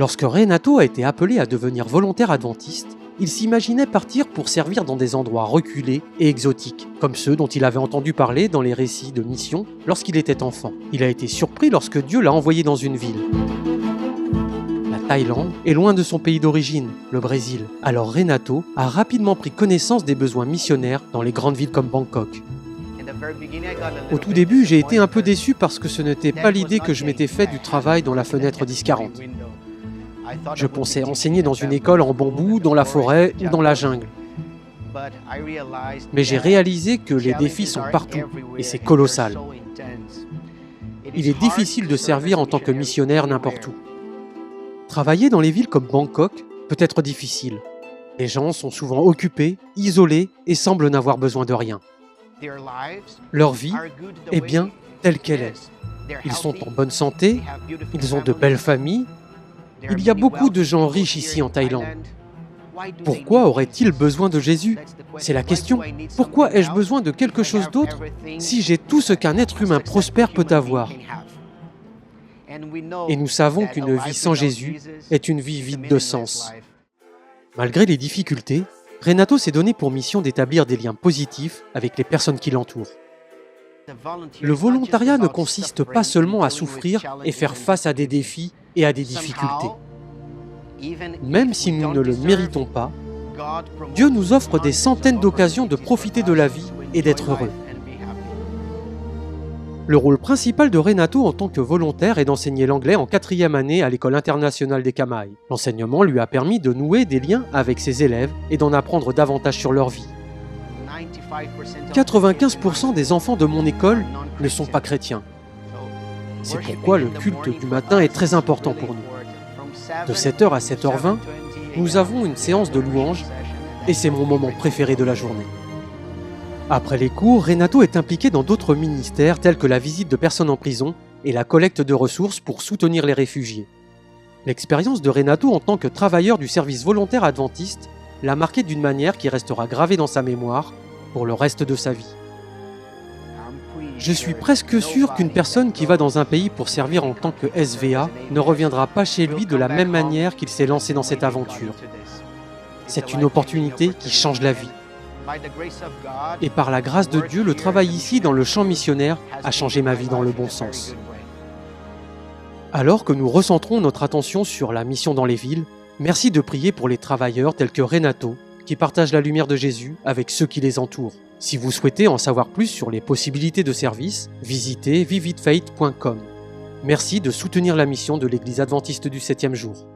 Lorsque Renato a été appelé à devenir volontaire adventiste, il s'imaginait partir pour servir dans des endroits reculés et exotiques, comme ceux dont il avait entendu parler dans les récits de mission lorsqu'il était enfant. Il a été surpris lorsque Dieu l'a envoyé dans une ville. La Thaïlande est loin de son pays d'origine, le Brésil. Alors Renato a rapidement pris connaissance des besoins missionnaires dans les grandes villes comme Bangkok. Au tout début, j'ai été un peu déçu parce que ce n'était pas l'idée que je m'étais faite du travail dans la fenêtre 10-40. Je pensais enseigner dans une école en bambou, dans la forêt ou dans la jungle. Mais j'ai réalisé que les défis sont partout et c'est colossal. Il est difficile de servir en tant que missionnaire n'importe où. Travailler dans les villes comme Bangkok peut être difficile. Les gens sont souvent occupés, isolés et semblent n'avoir besoin de rien. Leur vie est bien telle qu'elle est. Ils sont en bonne santé, ils ont de belles familles. Il y a beaucoup de gens riches ici en Thaïlande. Pourquoi auraient-ils besoin de Jésus? C'est la question. Pourquoi ai-je besoin de quelque chose d'autre si j'ai tout ce qu'un être humain prospère peut avoir? Et nous savons qu'une vie sans Jésus est une vie vide de sens. Malgré les difficultés, Renato s'est donné pour mission d'établir des liens positifs avec les personnes qui l'entourent. Le volontariat ne consiste pas seulement à souffrir et faire face à des défis et à des difficultés. Même si nous ne le méritons pas, Dieu nous offre des centaines d'occasions de profiter de la vie et d'être heureux. Le rôle principal de Renato en tant que volontaire est d'enseigner l'anglais en 4e année à l'école internationale des Camaï. L'enseignement lui a permis de nouer des liens avec ses élèves et d'en apprendre davantage sur leur vie. 95% des enfants de mon école ne sont pas chrétiens. C'est pourquoi le culte du matin est très important pour nous. De 7h à 7h20, nous avons une séance de louanges et c'est mon moment préféré de la journée. Après les cours, Renato est impliqué dans d'autres ministères tels que la visite de personnes en prison et la collecte de ressources pour soutenir les réfugiés. L'expérience de Renato en tant que travailleur du service volontaire adventiste l'a marqué d'une manière qui restera gravée dans sa mémoire pour le reste de sa vie. Je suis presque sûr qu'une personne qui va dans un pays pour servir en tant que SVA ne reviendra pas chez lui de la même manière qu'il s'est lancé dans cette aventure. C'est une opportunité qui change la vie. Et par la grâce de Dieu, le travail ici dans le champ missionnaire a changé ma vie dans le bon sens. Alors que nous recentrons notre attention sur la mission dans les villes, merci de prier pour les travailleurs tels que Renato, qui partagent la lumière de Jésus avec ceux qui les entourent. Si vous souhaitez en savoir plus sur les possibilités de service, visitez vividfaith.com. Merci de soutenir la mission de l'Église adventiste du 7e jour.